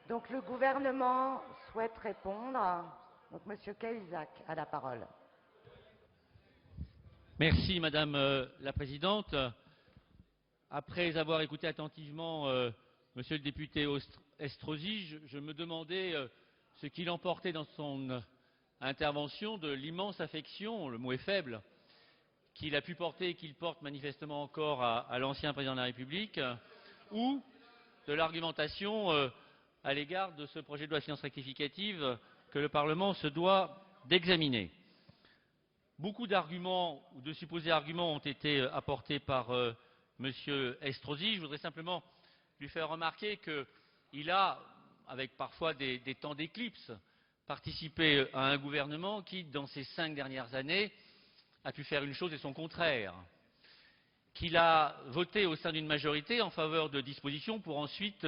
Donc le gouvernement souhaite répondre. Donc Monsieur Cahuzac a la parole. Merci Madame la Présidente. Après avoir écouté attentivement Monsieur le député Estrosi, je me demandais ce qu'il emportait dans son intervention de l'immense affection, le mot est faible, qu'il a pu porter et qu'il porte manifestement encore à l'ancien président de la République, ou de l'argumentation à l'égard de ce projet de loi de finances rectificative que le Parlement se doit d'examiner. Beaucoup d'arguments ou de supposés arguments ont été apportés par M. Estrosi. Je voudrais simplement lui faire remarquer qu'il a, avec parfois des temps d'éclipse, participé à un gouvernement qui, dans ces 5 dernières années, a pu faire une chose et son contraire, qu'il a voté au sein d'une majorité en faveur de dispositions pour ensuite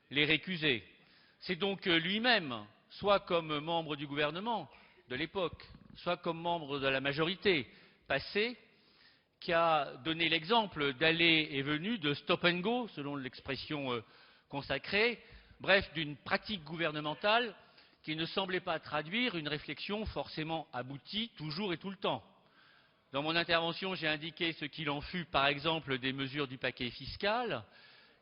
les récuser. C'est donc lui-même, soit comme membre du gouvernement de l'époque, soit comme membre de la majorité passée, qui a donné l'exemple d'aller et venue, de stop and go, selon l'expression consacrée, bref, d'une pratique gouvernementale qui ne semblait pas traduire une réflexion forcément aboutie toujours et tout le temps. Dans mon intervention, j'ai indiqué ce qu'il en fut, par exemple, des mesures du paquet fiscal,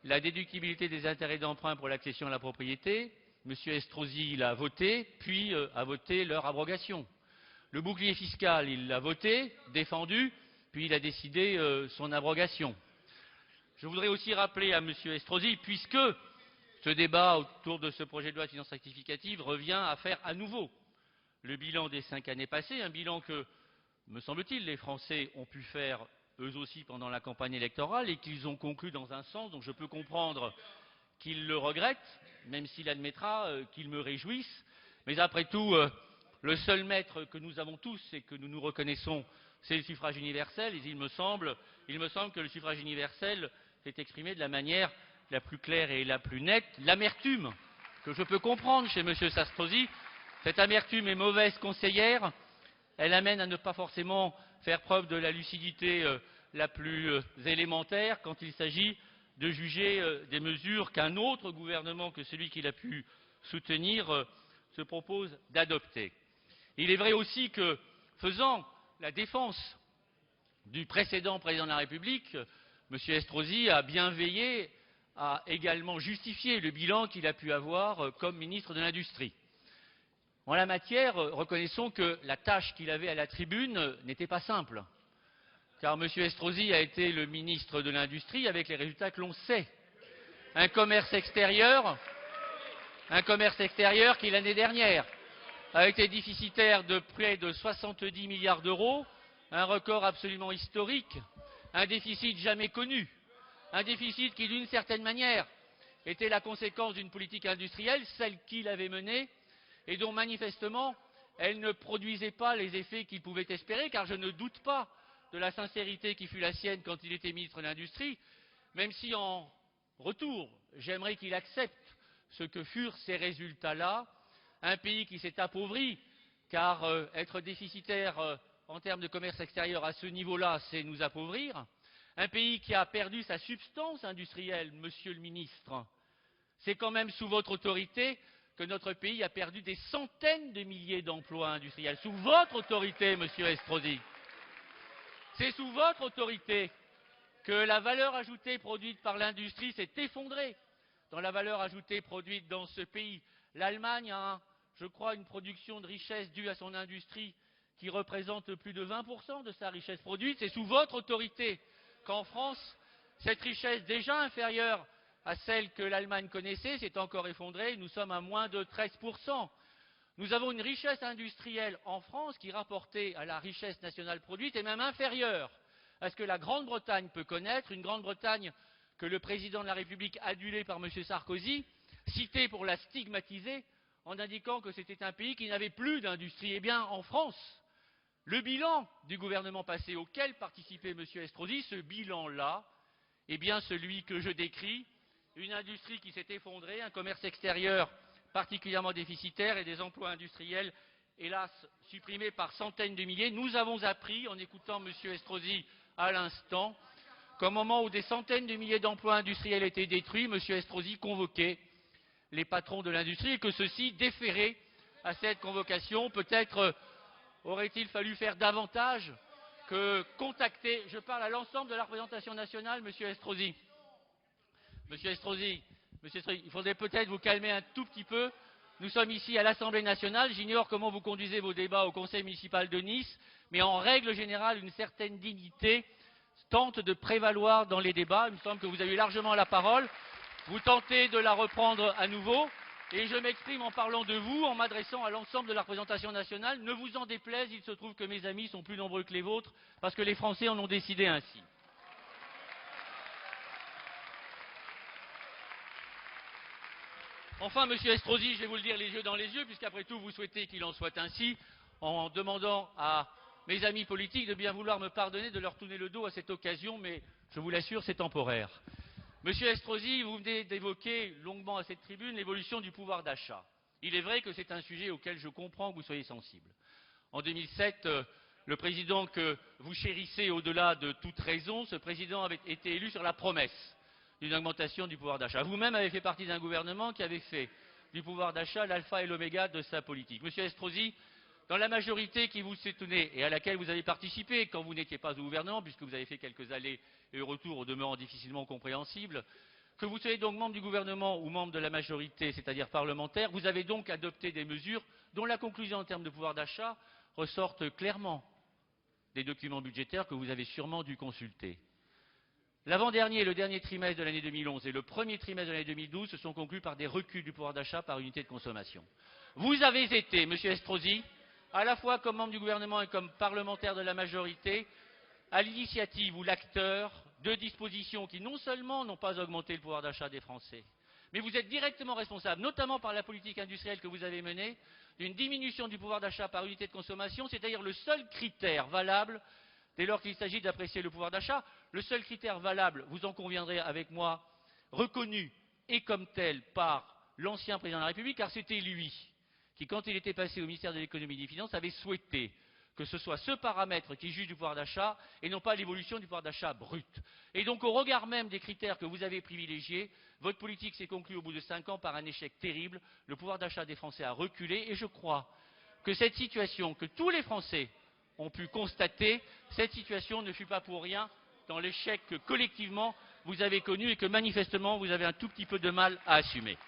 la déductibilité des intérêts d'emprunt pour l'accession à la propriété. M. Estrosi l'a voté, puis a voté leur abrogation. Le bouclier fiscal, il l'a voté, défendu, puis il a décidé son abrogation. Je voudrais aussi rappeler à M. Estrosi, puisque ce débat autour de ce projet de loi de finances rectificative revient à faire à nouveau le bilan des 5 années passées, un bilan que, me semble-t-il, les Français ont pu faire eux aussi pendant la campagne électorale et qu'ils ont conclu dans un sens, donc je peux comprendre qu'il le regrette, même s'il admettra qu'il me réjouisse. Mais après tout, le seul maître que nous avons tous et que nous nous reconnaissons, c'est le suffrage universel. Et il me semble que le suffrage universel s'est exprimé de la manière la plus claire et la plus nette. L'amertume que je peux comprendre chez M. Estrosi, cette amertume est mauvaise conseillère. Elle amène à ne pas forcément faire preuve de la lucidité la plus élémentaire quand il s'agit de juger des mesures qu'un autre gouvernement que celui qu'il a pu soutenir se propose d'adopter. Il est vrai aussi que, faisant la défense du précédent président de la République, M. Estrosi a bien veillé à également justifier le bilan qu'il a pu avoir comme ministre de l'Industrie. En la matière, reconnaissons que la tâche qu'il avait à la tribune n'était pas simple, car M. Estrosi a été le ministre de l'Industrie avec les résultats que l'on sait. Un commerce extérieur qui, l'année dernière, a été déficitaire de près de 70 milliards d'euros, un record absolument historique, un déficit jamais connu, un déficit qui, d'une certaine manière, était la conséquence d'une politique industrielle, celle qu'il avait menée, et dont manifestement elle ne produisait pas les effets qu'il pouvait espérer, car je ne doute pas de la sincérité qui fut la sienne quand il était ministre de l'Industrie, même si en retour, j'aimerais qu'il accepte ce que furent ces résultats-là, un pays qui s'est appauvri, car être déficitaire en termes de commerce extérieur à ce niveau-là, c'est nous appauvrir, un pays qui a perdu sa substance industrielle, monsieur le ministre. C'est quand même sous votre autorité que notre pays a perdu des centaines de milliers d'emplois industriels. Sous votre autorité, monsieur Estrosi. C'est sous votre autorité que la valeur ajoutée produite par l'industrie s'est effondrée dans la valeur ajoutée produite dans ce pays. L'Allemagne a, je crois, une production de richesse due à son industrie qui représente plus de 20% de sa richesse produite. C'est sous votre autorité qu'en France, cette richesse déjà inférieure à celle que l'Allemagne connaissait s'est encore effondrée. Nous sommes à moins de 13%. Nous avons une richesse industrielle en France qui, rapportée à la richesse nationale produite, est même inférieure à ce que la Grande-Bretagne peut connaître, une Grande-Bretagne que le président de la République, adulé par M. Sarkozy, citait pour la stigmatiser en indiquant que c'était un pays qui n'avait plus d'industrie. Eh bien, en France, le bilan du gouvernement passé auquel participait M. Estrosi, ce bilan-là, est bien celui que je décris, une industrie qui s'est effondrée, un commerce extérieur particulièrement déficitaire et des emplois industriels, hélas, supprimés par centaines de milliers. Nous avons appris, en écoutant M. Estrosi à l'instant, qu'au moment où des centaines de milliers d'emplois industriels étaient détruits, M. Estrosi convoquait les patrons de l'industrie et que ceux-ci déféraient à cette convocation. Peut-être aurait-il fallu faire davantage que contacter, je parle à l'ensemble de la représentation nationale, Monsieur Estrosi. Monsieur Estrosi, il faudrait peut-être vous calmer un tout petit peu. Nous sommes ici à l'Assemblée nationale. J'ignore comment vous conduisez vos débats au Conseil municipal de Nice, mais en règle générale, une certaine dignité tente de prévaloir dans les débats. Il me semble que vous avez eu largement la parole. Vous tentez de la reprendre à nouveau. Et je m'exprime en parlant de vous, en m'adressant à l'ensemble de la représentation nationale. Ne vous en déplaise, il se trouve que mes amis sont plus nombreux que les vôtres, parce que les Français en ont décidé ainsi. Enfin, Monsieur Estrosi, je vais vous le dire les yeux dans les yeux, puisqu'après tout, vous souhaitez qu'il en soit ainsi, en demandant à mes amis politiques de bien vouloir me pardonner de leur tourner le dos à cette occasion, mais je vous l'assure, c'est temporaire. Monsieur Estrosi, vous venez d'évoquer longuement à cette tribune l'évolution du pouvoir d'achat. Il est vrai que c'est un sujet auquel je comprends que vous soyez sensible. En 2007, le président que vous chérissez au-delà de toute raison, ce président avait été élu sur la promesse d'une augmentation du pouvoir d'achat. Vous-même avez fait partie d'un gouvernement qui avait fait du pouvoir d'achat l'alpha et l'oméga de sa politique. Monsieur Estrosi, dans la majorité qui vous soutenait et à laquelle vous avez participé quand vous n'étiez pas au gouvernement, puisque vous avez fait quelques allers et retours au demeurant difficilement compréhensibles, que vous soyez donc membre du gouvernement ou membre de la majorité, c'est-à-dire parlementaire, vous avez donc adopté des mesures dont la conclusion en termes de pouvoir d'achat ressortent clairement des documents budgétaires que vous avez sûrement dû consulter. L'avant-dernier et le dernier trimestre de l'année 2011 et le premier trimestre de l'année 2012 se sont conclus par des reculs du pouvoir d'achat par unité de consommation. Vous avez été, Monsieur Estrosi, à la fois comme membre du gouvernement et comme parlementaire de la majorité, à l'initiative ou l'acteur de dispositions qui non seulement n'ont pas augmenté le pouvoir d'achat des Français, mais vous êtes directement responsable, notamment par la politique industrielle que vous avez menée, d'une diminution du pouvoir d'achat par unité de consommation, c'est-à-dire le seul critère valable dès lors qu'il s'agit d'apprécier le pouvoir d'achat, le seul critère valable, vous en conviendrez avec moi, reconnu et comme tel par l'ancien président de la République, car c'était lui qui, quand il était passé au ministère de l'économie et des finances, avait souhaité que ce soit ce paramètre qui juge du pouvoir d'achat et non pas l'évolution du pouvoir d'achat brut. Et donc, au regard même des critères que vous avez privilégiés, votre politique s'est conclue au bout de 5 ans par un échec terrible. Le pouvoir d'achat des Français a reculé et je crois que cette situation que tous les Français ont pu constater, cette situation ne fut pas pour rien dans l'échec que collectivement vous avez connu et que manifestement vous avez un tout petit peu de mal à assumer.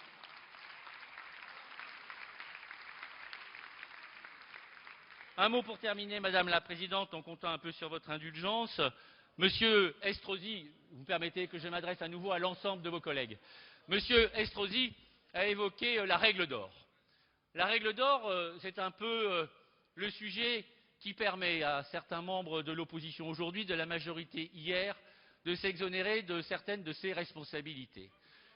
Un mot pour terminer, Madame la Présidente, en comptant un peu sur votre indulgence. Monsieur Estrosi, vous permettez que je m'adresse à nouveau à l'ensemble de vos collègues. Monsieur Estrosi a évoqué la règle d'or. La règle d'or, c'est un peu le sujet qui permet à certains membres de l'opposition aujourd'hui, de la majorité hier, de s'exonérer de certaines de ses responsabilités.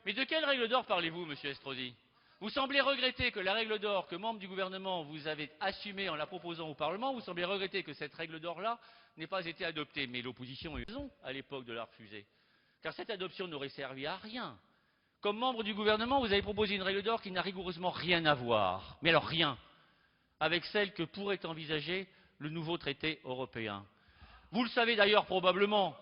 Mais de quelle règle d'or parlez-vous, Monsieur Estrosi? Vous semblez regretter que la règle d'or que, membre du gouvernement, vous avez assumée en la proposant au Parlement, vous semblez regretter que cette règle d'or-là n'ait pas été adoptée. Mais l'opposition a eu raison à l'époque de la refuser. Car cette adoption n'aurait servi à rien. Comme membre du gouvernement, vous avez proposé une règle d'or qui n'a rigoureusement rien à voir, mais alors rien, avec celle que pourrait envisager le nouveau traité européen. Vous le savez d'ailleurs probablement,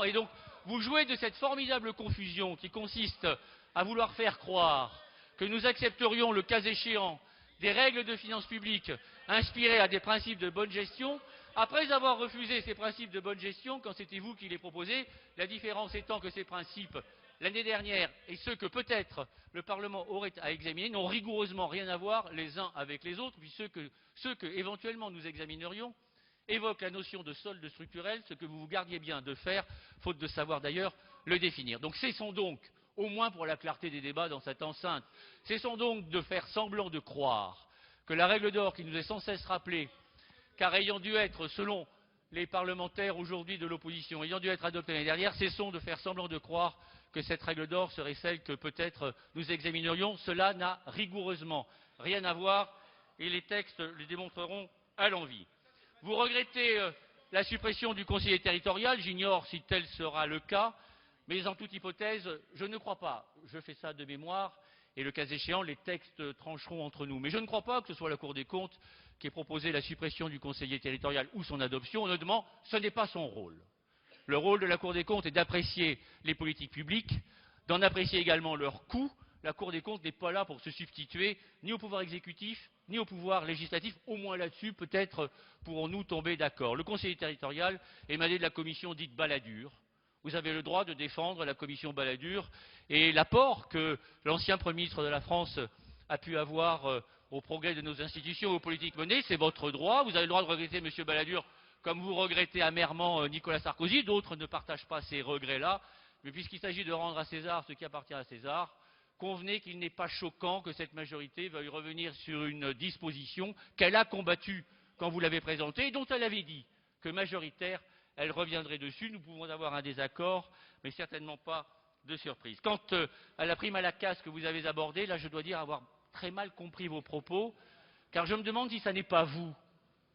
et donc vous jouez de cette formidable confusion qui consiste à vouloir faire croire que nous accepterions, le cas échéant, des règles de finances publiques inspirées à des principes de bonne gestion, après avoir refusé ces principes de bonne gestion quand c'était vous qui les proposez, la différence étant que ces principes, l'année dernière, et ceux que peut-être le Parlement aurait à examiner, n'ont rigoureusement rien à voir les uns avec les autres, puis ceux que éventuellement nous examinerions évoquent la notion de solde structurel, ce que vous vous gardiez bien de faire, faute de savoir d'ailleurs le définir. Donc cessons donc, au moins pour la clarté des débats dans cette enceinte, cessons donc de faire semblant de croire que la règle d'or qui nous est sans cesse rappelée, car ayant dû être, selon les parlementaires aujourd'hui de l'opposition, ayant dû être adoptée l'année dernière, cessons de faire semblant de croire que cette règle d'or serait celle que peut-être nous examinerions. Cela n'a rigoureusement rien à voir et les textes le démontreront à l'envi. Vous regrettez la suppression du conseiller territorial, j'ignore si tel sera le cas, mais en toute hypothèse, je ne crois pas, je fais ça de mémoire, et le cas échéant, les textes trancheront entre nous. Mais je ne crois pas que ce soit la Cour des comptes qui ait proposé la suppression du conseiller territorial ou son adoption. Honnêtement, ce n'est pas son rôle. Le rôle de la Cour des comptes est d'apprécier les politiques publiques, d'en apprécier également leur coût, La Cour des comptes n'est pas là pour se substituer ni au pouvoir exécutif, ni au pouvoir législatif. Au moins là-dessus, peut-être pourrons-nous tomber d'accord. Le conseiller territorial émané de la commission dite Balladur. Vous avez le droit de défendre la commission Balladur et l'apport que l'ancien Premier ministre de la France a pu avoir au progrès de nos institutions, aux politiques menées. C'est votre droit. Vous avez le droit de regretter M. Balladur comme vous regrettez amèrement Nicolas Sarkozy. D'autres ne partagent pas ces regrets-là. Mais puisqu'il s'agit de rendre à César ce qui appartient à César, convenez qu'il n'est pas choquant que cette majorité veuille revenir sur une disposition qu'elle a combattue quand vous l'avez présentée et dont elle avait dit que majoritaire, elle reviendrait dessus. Nous pouvons avoir un désaccord, mais certainement pas de surprise. Quant à la prime à la casse que vous avez abordée, là je dois dire avoir très mal compris vos propos, car je me demande si ce n'est pas vous,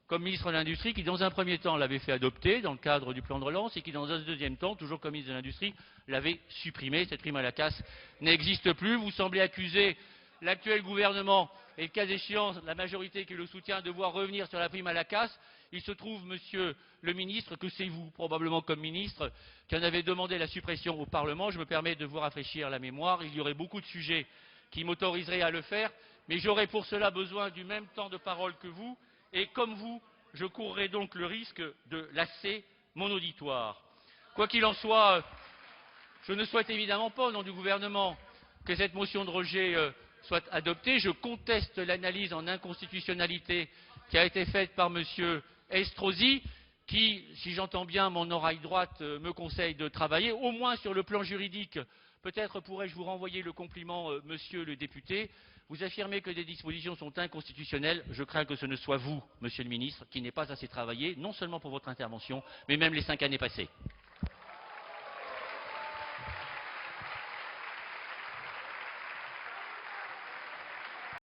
comme ministre de l'Industrie, qui dans un premier temps l'avait fait adopter dans le cadre du plan de relance et qui dans un deuxième temps, toujours comme ministre de l'Industrie, l'avait supprimé. Cette prime à la casse n'existe plus. Vous semblez accuser l'actuel gouvernement et le cas échéant la majorité qui le soutient de devoir revenir sur la prime à la casse. Il se trouve, monsieur le ministre, que c'est vous, probablement comme ministre, qui en avez demandé la suppression au Parlement. Je me permets de vous rafraîchir la mémoire. Il y aurait beaucoup de sujets qui m'autoriseraient à le faire, mais j'aurais pour cela besoin du même temps de parole que vous. Et comme vous, je courrai donc le risque de lasser mon auditoire. Quoi qu'il en soit, je ne souhaite évidemment pas, au nom du gouvernement, que cette motion de rejet soit adoptée. Je conteste l'analyse en inconstitutionnalité qui a été faite par M. Estrosi, qui, si j'entends bien mon oreille droite, me conseille de travailler, au moins sur le plan juridique. Peut-être pourrais-je vous renvoyer le compliment, monsieur le député. Vous affirmez que des dispositions sont inconstitutionnelles. Je crains que ce ne soit vous, monsieur le ministre, qui n'ayez pas assez travaillé, non seulement pour votre intervention, mais même les 5 années passées.